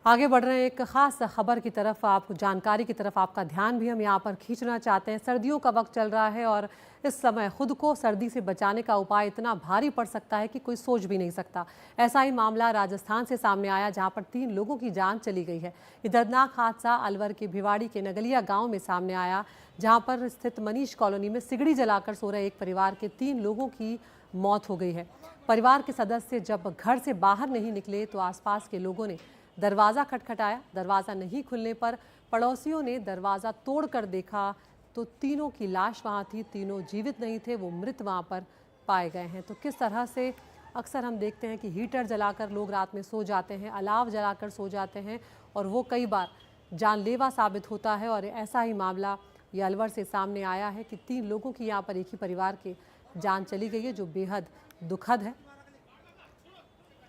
आगे बढ़ रहे हैं एक खास खबर की तरफ, आपको जानकारी की तरफ आपका ध्यान भी हम यहाँ पर खींचना चाहते हैं। सर्दियों का वक्त चल रहा है और इस समय खुद को सर्दी से बचाने का उपाय इतना भारी पड़ सकता है कि कोई सोच भी नहीं सकता। ऐसा ही मामला राजस्थान से सामने आया, जहाँ पर 3 लोगों की जान चली गई है। ये दर्दनाक हादसा अलवर के भिवाड़ी के नगलिया गाँव में सामने आया, जहाँ पर स्थित मनीष कॉलोनी में सिगड़ी जलाकर सो रहे एक परिवार के 3 लोगों की मौत हो गई है। परिवार के सदस्य जब घर से बाहर नहीं निकले तो आसपास के लोगों ने दरवाज़ा खटखटाया। दरवाज़ा नहीं खुलने पर पड़ोसियों ने दरवाज़ा तोड़कर देखा तो तीनों की लाश वहाँ थी। तीनों जीवित नहीं थे, वो मृत वहाँ पर पाए गए हैं। तो किस तरह से अक्सर हम देखते हैं कि हीटर जलाकर लोग रात में सो जाते हैं, अलाव जलाकर सो जाते हैं और वो कई बार जानलेवा साबित होता है। और ऐसा ही मामला ये अलवर से सामने आया है कि 3 लोगों की यहाँ पर एक ही परिवार के जान चली गई है, जो बेहद दुखद है।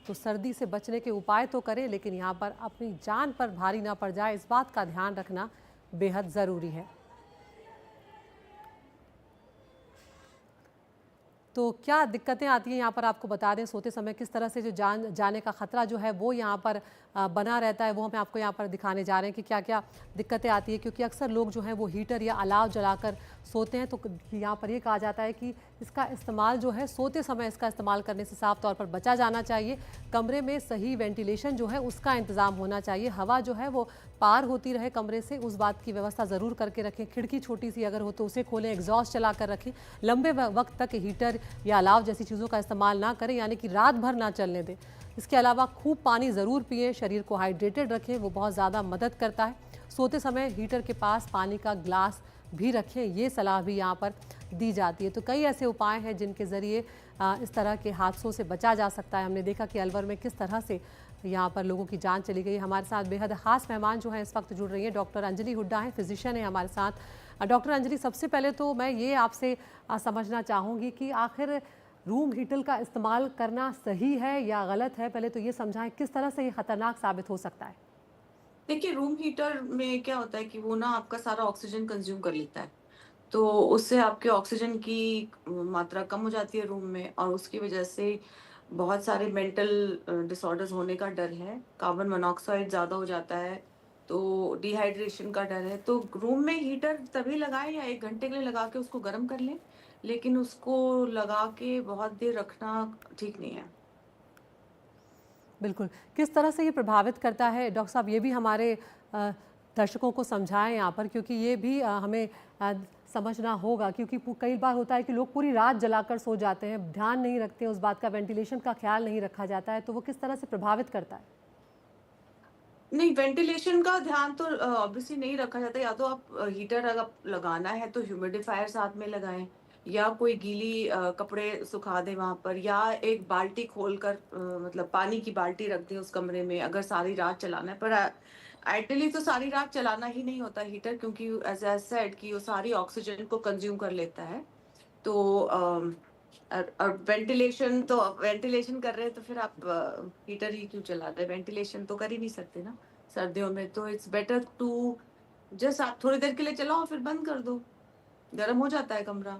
तो सर्दी से बचने के उपाय तो करें, लेकिन यहाँ पर अपनी जान पर भारी ना पड़ जाए, इस बात का ध्यान रखना बेहद ज़रूरी है। तो क्या दिक्कतें आती हैं यहाँ पर आपको बता दें, सोते समय किस तरह से जो जान जाने का खतरा जो है वो यहाँ पर बना रहता है, वो हमें आपको यहाँ पर दिखाने जा रहे हैं कि क्या क्या दिक्कतें आती है। क्योंकि अक्सर लोग जो हैं वो हीटर या अलाव जलाकर सोते हैं, तो यहाँ पर ये कहा जाता है कि इसका इस्तेमाल जो है सोते समय इसका इस्तेमाल करने से साफ तौर पर बचा जाना चाहिए। कमरे में सही वेंटिलेशन जो है उसका इंतज़ाम होना चाहिए, हवा जो है वो पार होती रहे कमरे से, उस बात की व्यवस्था ज़रूर करके रखें। खिड़की छोटी सी अगर हो तो उसे खोलें, एग्जॉस्ट चला कर रखें। लंबे वक्त तक हीटर या अलाव जैसी चीज़ों का इस्तेमाल ना करें, यानी कि रात भर ना चलने दें। इसके अलावा खूब पानी ज़रूर पिएं, शरीर को हाइड्रेटेड रखें, वो बहुत ज़्यादा मदद करता है। सोते समय हीटर के पास पानी का ग्लास भी रखें, ये सलाह भी यहाँ पर दी जाती है। तो कई ऐसे उपाय हैं जिनके ज़रिए इस तरह के हादसों से बचा जा सकता है। हमने देखा कि अलवर में किस तरह से यहाँ पर लोगों की जान चली गई। हमारे साथ बेहद ख़ास मेहमान जो हैं इस वक्त जुड़ रही हैं, डॉक्टर अंजलि हुड्डा हैं, फिजिशियन हैं हमारे साथ। डॉक्टर अंजलि, सबसे पहले तो मैं ये आपसे समझना चाहूँगी कि आखिर रूम हीटर का इस्तेमाल करना सही है या गलत है? पहले तो ये समझाएं किस तरह से ये खतरनाक साबित हो सकता है। देखिए, रूम हीटर में क्या होता है कि वो ना आपका सारा ऑक्सीजन कंज्यूम कर लेता है। तो उससे आपके ऑक्सीजन की मात्रा कम हो जाती है रूम में, और उसकी वजह से बहुत सारे मेंटल डिसऑर्डर्स होने का डर है। कार्बन मोनोऑक्साइड ज़्यादा हो जाता है, तो डिहाइड्रेशन का डर है। तो रूम में हीटर तभी लगाएँ या 1 घंटे के लिए लगा के उसको गर्म कर लें, लेकिन उसको लगा के बहुत देर रखना ठीक नहीं है। बिल्कुल, किस तरह से ये प्रभावित करता है डॉक्टर साहब, ये भी हमारे दर्शकों को समझाएं यहाँ पर, क्योंकि ये भी हमें समझना होगा। क्योंकि कई बार होता है कि लोग पूरी रात जलाकर सो जाते हैं, ध्यान नहीं रखते उस बात का, वेंटिलेशन का ख्याल नहीं रखा जाता है, तो वो किस तरह से प्रभावित करता है? नहीं, वेंटिलेशन का ध्यान तो ऑब्वियसली नहीं रखा जाता। या तो आप हीटर अगर लगाना है तो ह्यूमिडिफायर साथ में लगाएँ, या कोई गीली कपड़े सुखा दें वहाँ पर, या एक बाल्टी खोलकर मतलब पानी की बाल्टी रख दें उस कमरे में अगर सारी रात चलाना है। पर आइडियली तो सारी रात चलाना ही नहीं होता हीटर, क्योंकि एज़ आई सेड कि वो सारी ऑक्सीजन को कंज़्यूम कर लेता है। तो और वेंटिलेशन कर रहे हैं तो फिर आप हीटर ही क्यों चला रहे हैं? वेंटिलेशन तो कर ही नहीं सकते ना सर्दियों में। तो इट्स बेटर टू जस्ट आप थोड़ी देर के लिए चलाओ फिर बंद कर दो, गर्म हो जाता है कमरा।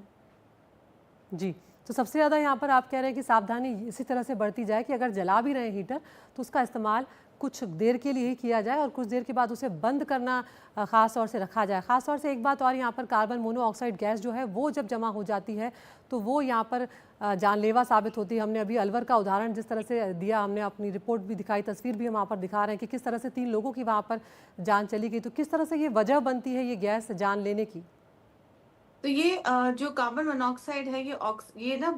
जी, तो सबसे ज़्यादा यहाँ पर आप कह रहे हैं कि सावधानी इसी तरह से बरती जाए कि अगर जला भी रहे हैं हीटर, तो उसका इस्तेमाल कुछ देर के लिए ही किया जाए और कुछ देर के बाद उसे बंद करना ख़ास तौर से रखा जाए। ख़ास तौर से एक बात और, यहाँ पर कार्बन मोनोऑक्साइड गैस जो है वो जब जमा हो जाती है तो वो यहाँ पर जानलेवा साबित होती है। हमने अभी अलवर का उदाहरण जिस तरह से दिया, हमने अपनी रिपोर्ट भी दिखाई, तस्वीर भी हम वहाँ पर दिखा रहे हैं कि किस तरह से 3 लोगों की वहाँ पर जान चली गई। तो किस तरह से ये वजह बनती है ये गैस जान लेने की? तो ये जो कार्बन मोनोऑक्साइड है, ये ना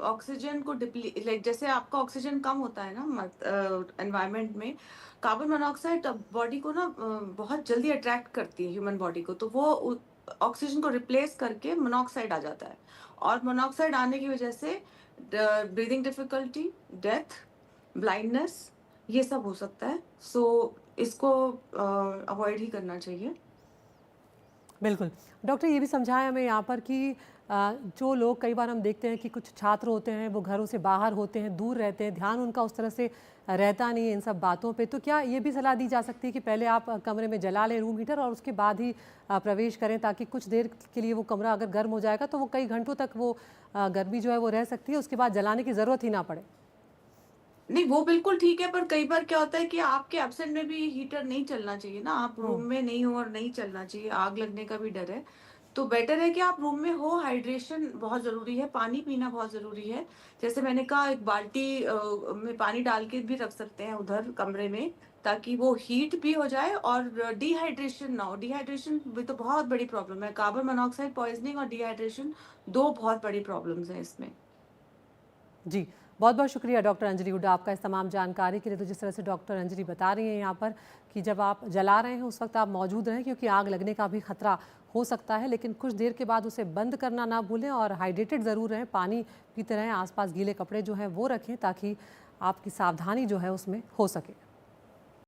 ऑक्सीजन को डिप्ली लाइक जैसे आपका ऑक्सीजन कम होता है ना एनवायरनमेंट में, कार्बन मोनोऑक्साइड बॉडी को ना बहुत जल्दी अट्रैक्ट करती है ह्यूमन बॉडी को। तो वो ऑक्सीजन को रिप्लेस करके मोनोऑक्साइड आ जाता है, और मोनोऑक्साइड आने की वजह से ब्रीदिंग डिफिकल्टी, डेथ, ब्लाइंडनेस, ये सब हो सकता है। सो इसको अवॉइड ही करना चाहिए। बिल्कुल। डॉक्टर ये भी समझाएँ हमें यहाँ पर कि जो लोग, कई बार हम देखते हैं कि कुछ छात्र होते हैं वो घरों से बाहर होते हैं, दूर रहते हैं, ध्यान उनका उस तरह से रहता नहीं है इन सब बातों पे। तो क्या ये भी सलाह दी जा सकती है कि पहले आप कमरे में जला लें रूम हीटर और उसके बाद ही प्रवेश करें, ताकि कुछ देर के लिए वो कमरा अगर गर्म हो जाएगा तो वो कई घंटों तक वो गर्मी जो है वो रह सकती है, उसके बाद जलाने की ज़रूरत ही ना पड़े? नहीं, वो बिल्कुल ठीक है, पर कई बार क्या होता है कि आपके एब्सेंट में भी हीटर नहीं चलना चाहिए ना, आप रूम हुँ। में नहीं हो और नहीं चलना चाहिए, आग लगने का भी डर है। तो बेटर है कि आप रूम में हो, हाइड्रेशन बहुत ज़रूरी है, पानी पीना बहुत ज़रूरी है। जैसे मैंने कहा, एक बाल्टी में पानी डाल के भी रख सकते हैं उधर कमरे में, ताकि वो हीट भी हो जाए और डिहाइड्रेशन ना हो। डिहाइड्रेशन भी तो बहुत बड़ी प्रॉब्लम है, कार्बन मोनोऑक्साइड पॉइज़निंग और डिहाइड्रेशन 2 बहुत बड़ी प्रॉब्लम्स हैं इसमें। जी, बहुत-बहुत शुक्रिया डॉक्टर अंजलि हुड्डा आपका इस तमाम जानकारी के लिए। तो जिस तरह से डॉक्टर अंजलि बता रही हैं यहाँ पर कि जब आप जला रहे हैं उस वक्त आप मौजूद रहें, क्योंकि आग लगने का भी खतरा हो सकता है, लेकिन कुछ देर के बाद उसे बंद करना ना भूलें और हाइड्रेटेड ज़रूर रहें, पानी पीते रहें, आसपास गीले कपड़े जो हैं वो रखें ताकि आपकी सावधानी जो है उसमें हो सके।